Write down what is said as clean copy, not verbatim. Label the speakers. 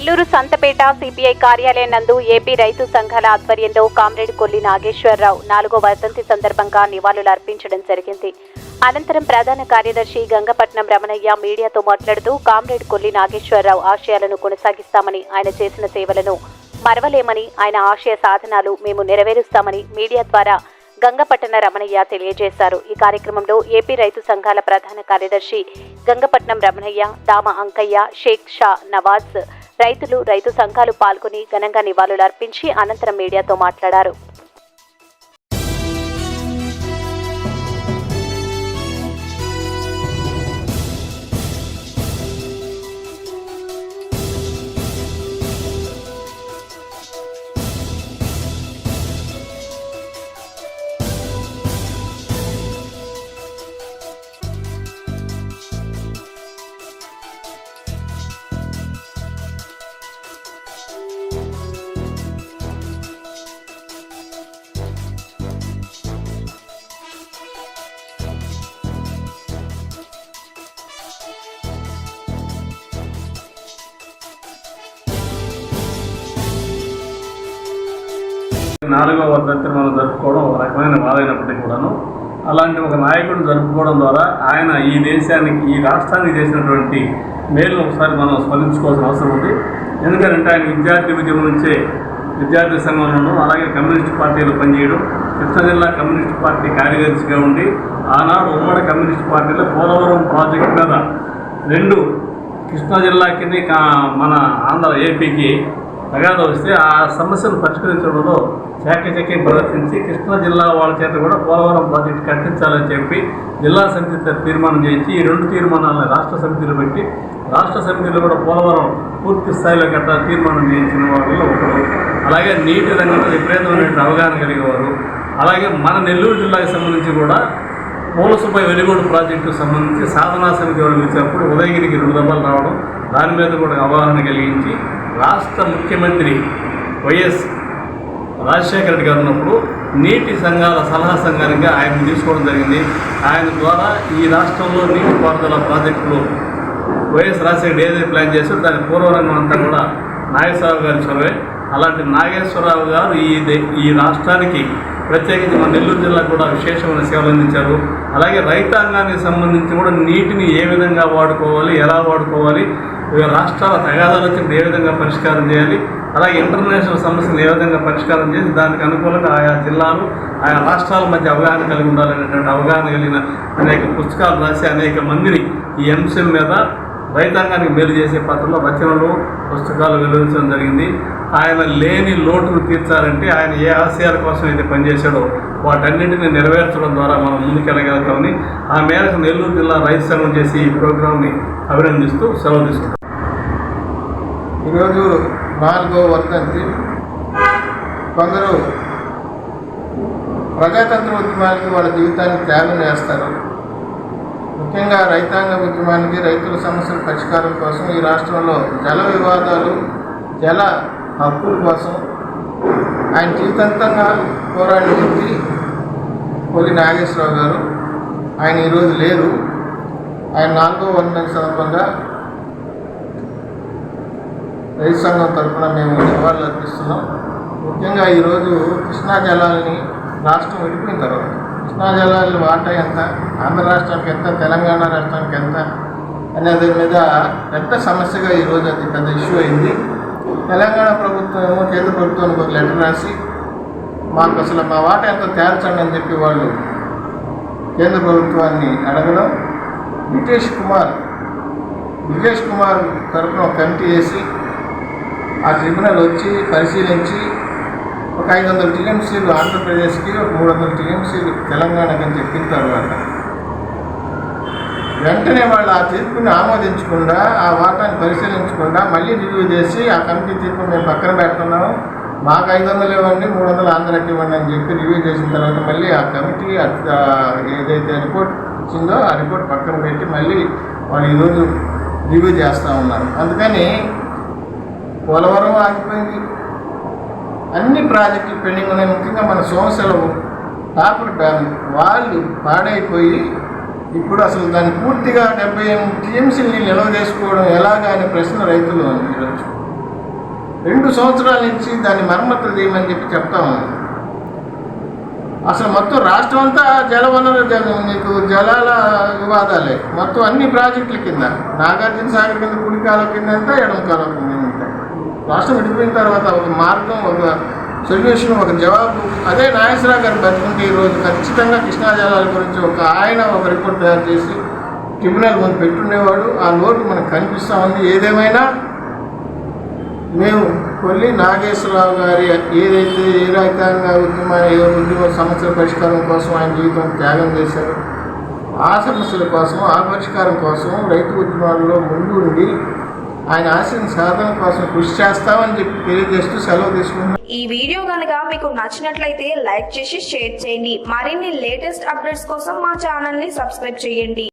Speaker 1: Nellore Santhapeta CPI కార్యాలయం నందు AP రైతు సంఘాల ఆధ్వర్యంలో కామ్రేడ్ కొల్లి నాగేశ్వరరావు 4వ వర్ధంతి సందర్భంగా నివాళులు అర్పించడం జరిగింది. అనంతరం ప్రధాన కార్యదర్శి గంగపట్నం రమణయ్య మీడియాతో మాట్లాడుతూ కామ్రేడ్ కొల్లి నాగేశ్వరరావు ఆశయాలను కొనసాగిస్తామని, ఆయన చేసిన సేవలను మరవలేమని, ఆయన ఆశయ సాధనాలు మేము నెరవేరుస్తామని మీడియా ద్వారా గంగపట్న రమణయ్య తెలియజేశారు. ఈ కార్యక్రమంలో ఏపీ రైతు సంఘాల ప్రధాన కార్యదర్శి గంగపట్నం రమణయ్య, దామ అంకయ్య, షేక్ షా నవాజ్, రైతులు, రైతు సంఘాలు పాల్గొని ఘనంగా నివాళులు అర్పించి అనంతరం మీడియాతో మాట్లాడారు.
Speaker 2: నాలుగవ వర్ధంతిని మనం జరుపుకోవడం ఒక రకమైన బాధైనప్పటికీ కూడాను, అలాంటి ఒక నాయకుడు జరుపుకోవడం ద్వారా ఆయన ఈ దేశానికి, ఈ రాష్ట్రానికి చేసినటువంటి మేలును ఒకసారి మనం స్మరించుకోవాల్సిన అవసరం ఉంది. ఎందుకంటే ఆయన విద్యార్థి ఉద్యమం నుంచే విద్యార్థి సంఘంలోనూ, అలాగే కమ్యూనిస్ట్ పార్టీలో పనిచేయడం, కృష్ణా జిల్లా కమ్యూనిస్ట్ పార్టీ కార్యదర్శిగా ఉండి ఆనాడు ఉమ్మడి కమ్యూనిస్ట్ పార్టీలో పోలవరం ప్రాజెక్టు మీద 2 కృష్ణా జిల్లాకి మన ఆంధ్ర ఏపీకి తగాదా వస్తే ఆ సమస్యను పరిష్కరించడంలో చాకచక్యం ప్రదర్శించి కృష్ణా జిల్లా వాళ్ళ చేత కూడా పోలవరం ప్రాజెక్టు కట్టించాలని చెప్పి జిల్లా సమితి తీర్మానం చేయించి ఈ 2 తీర్మానాలను రాష్ట్ర సమితిలో పెట్టి రాష్ట్ర సమితిలో కూడా పోలవరం పూర్తి స్థాయిలో కట్టాలని తీర్మానం చేయించిన వాళ్ళలో ఒకరు. అలాగే నీటి రంగంలో విపరీతమైన అవగాహన కలిగేవారు. అలాగే మన నెల్లూరు జిల్లాకు సంబంధించి కూడా మూలసుపై వెలుగోడు ప్రాజెక్టుకు సంబంధించి సాధనా సమితి వాళ్ళు ఇచ్చినప్పుడు ఉదయగిరికి 2 దఫాలు రావడం, దాని మీద కూడా అవగాహన కలిగించి రాష్ట్ర ముఖ్యమంత్రి వైఎస్ రాజశేఖర రెడ్డి గారు ఉన్నప్పుడు నీటి సంఘాల సలహా సంఘానికి ఆయన తీసుకోవడం జరిగింది. ఆయన ద్వారా ఈ రాష్ట్రంలో నీటిపారుదల ప్రాజెక్టులు వైఎస్ రాజశేఖర ఏదైతే ప్లాన్ చేశారో దాని పూర్వరంగం అంతా కూడా నాగేశ్వరరావు గారి చొరవే. అలాంటి నాగేశ్వరరావు గారు ఈ రాష్ట్రానికి, ప్రత్యేకించి మన నెల్లూరు జిల్లాకు కూడా విశేషమైన సేవలు అందించారు. అలాగే రైతాంగానికి సంబంధించి కూడా నీటిని ఏ విధంగా వాడుకోవాలి, ఎలా వాడుకోవాలి, రాష్ట్రాల తగాదాలు వచ్చినప్పుడు ఏ విధంగా పరిష్కారం చేయాలి, అలాగే ఇంటర్నేషనల్ సమస్యలు ఏ విధంగా పరిష్కారం చేసి దానికి అనుకూలంగా ఆయా జిల్లాలు, ఆయా రాష్ట్రాల మధ్య అవగాహన కలిగి ఉండాలనేటువంటి అవగాహన కలిగిన అనేక పుస్తకాలు రాసి అనేక మందిని ఈ అంశం మీద రైతాంగానికి మేలు చేసే పాత్రలో రచనలు, పుస్తకాలు వెలువరించడం జరిగింది. ఆయన లేని లోటును తీర్చాలంటే ఆయన ఏ ఆశయాల కోసం అయితే పనిచేశాడో వాటన్నింటినీ నెరవేర్చడం ద్వారా మనం ముందుకెళ్ళగలుగుతామని ఆ మేరకు నెల్లూరు జిల్లా రైతు సంఘం చేసి ఈ ప్రోగ్రాంని అభినందిస్తూ సెలవు తీసుకుంటాం.
Speaker 3: ఈరోజు 4వ వర్ధంతి. కొందరు ప్రజాతంత్ర ఉద్యమానికి వాళ్ళ జీవితాన్ని త్యాగం చేస్తారు. ముఖ్యంగా రైతాంగ ఉద్యమానికి, రైతుల సమస్యల పరిష్కారం కోసం ఈ రాష్ట్రంలో జల వివాదాలు, జల హక్కుల కోసం ఆయన జీవితాంతంగా పోరాడిన వ్యక్తి కొల్లి నాగేశ్వరరావు గారు. ఆయన ఈరోజు లేరు. ఆయన 4వ వర్ధంతి సందర్భంగా రైతు సంఘం తరఫున మేము నివాళులు అర్పిస్తున్నాం. ముఖ్యంగా ఈరోజు కృష్ణా జలాలని రాష్ట్రం విడిపోయిన తర్వాత కృష్ణా జలాల వాటా ఎంత, ఆంధ్ర రాష్ట్రానికి ఎంత, తెలంగాణ రాష్ట్రానికి ఎంత అనేది మీద పెద్ద సమస్యగా ఈరోజు అది పెద్ద ఇష్యూ అయింది. తెలంగాణ ప్రభుత్వం ఏమో కేంద్ర ప్రభుత్వానికి ఒక లెటర్ రాసి మాకు అసలు మా వాటా ఎంతో తేల్చండి అని చెప్పి వాళ్ళు కేంద్ర ప్రభుత్వాన్ని అడగడం, బ్రిజేష్ కుమార్ తరఫున ఒక కమిటీ వేసి ఆ ట్రిబ్యునల్ వచ్చి పరిశీలించి ఒక 500 టీఎంసీలు ఆంధ్రప్రదేశ్కి, ఒక 300 టీఎంసీలు తెలంగాణకి అని చెప్పిన తర్వాత వెంటనే వాళ్ళు ఆ తీర్పుని ఆమోదించకుండా, ఆ వాటాన్ని పరిశీలించకుండా మళ్ళీ రివ్యూ చేసి ఆ కమిటీ తీర్పు మేము పక్కన పెడుతున్నాము, మాకు 500 ఇవ్వండి, 300 ఆంధ్రాకి ఇవ్వండి అని చెప్పి రివ్యూ చేసిన తర్వాత మళ్ళీ ఆ కమిటీ ఏదైతే రిపోర్ట్ ఇచ్చిందో ఆ రిపోర్ట్ పక్కన పెట్టి మళ్ళీ వాళ్ళు ఈరోజు రివ్యూ చేస్తూ ఉన్నారు. అందుకని పోలవరం ఆగిపోయింది, అన్ని ప్రాజెక్టులు పెండింగ్ ఉన్నాయి. ముఖ్యంగా మన సోమశిల టాపర్ డ్యామ్ వాళ్ళు పాడైపోయి ఇప్పుడు అసలు దాన్ని పూర్తిగా 78 టీఎంసీలు నీళ్ళు నిల్వ చేసుకోవడం ఎలాగా అనే ప్రశ్న రైతులు ఈరోజు 2 సంవత్సరాల నుంచి దాన్ని మరమ్మతులు చేయమని చెప్పి చెప్తా ఉన్నాను. అసలు మొత్తం రాష్ట్రం అంతా మీకు జలాల వివాదాలే. మొత్తం అన్ని ప్రాజెక్టుల కింద నాగార్జున సాగర్ కింద కుడి కాలం కింద ఎంత, ఎడమ కాలం కింద ఎంత. రాష్ట్రం విడిపోయిన తర్వాత ఒక మార్గం, ఒక సొల్యూషన్, ఒక జవాబు. అదే నాగేశ్వరరావు గారు బతుకుంటే ఈరోజు ఖచ్చితంగా కృష్ణా జలాల గురించి ఒక రిపోర్ట్ తయారు చేసి ట్రిబ్యునల్ ముందు పెట్టుండేవాడు. ఆ లోటు మనకు కనిపిస్తూ ఉంది. ఏదేమైనా మేము కొల్లి నాగేశ్వరరావు గారి ఏదైతే ఏ రైతాంగ ఉద్యమ సమస్యల పరిష్కారం కోసం ఆయన జీవితం త్యాగం చేశారు, ఆ సమస్యల కోసం, ఆ పరిష్కారం కోసం రైతు ఉద్యమాల్లో ముందు ఉండి ఆయన ఆశయం సాధన కోసం కృషి చేస్తామని చెప్పి తెలియజేస్తూ సెలవు తీసుకుంటున్నాం.
Speaker 4: ఈ వీడియో కనుక మీకు నచ్చినట్లయితే లైక్ చేసి షేర్ చేయండి. మరిన్ని లేటెస్ట్ అప్డేట్స్ కోసం మా ఛానల్ ని సబ్స్క్రైబ్ చేయండి.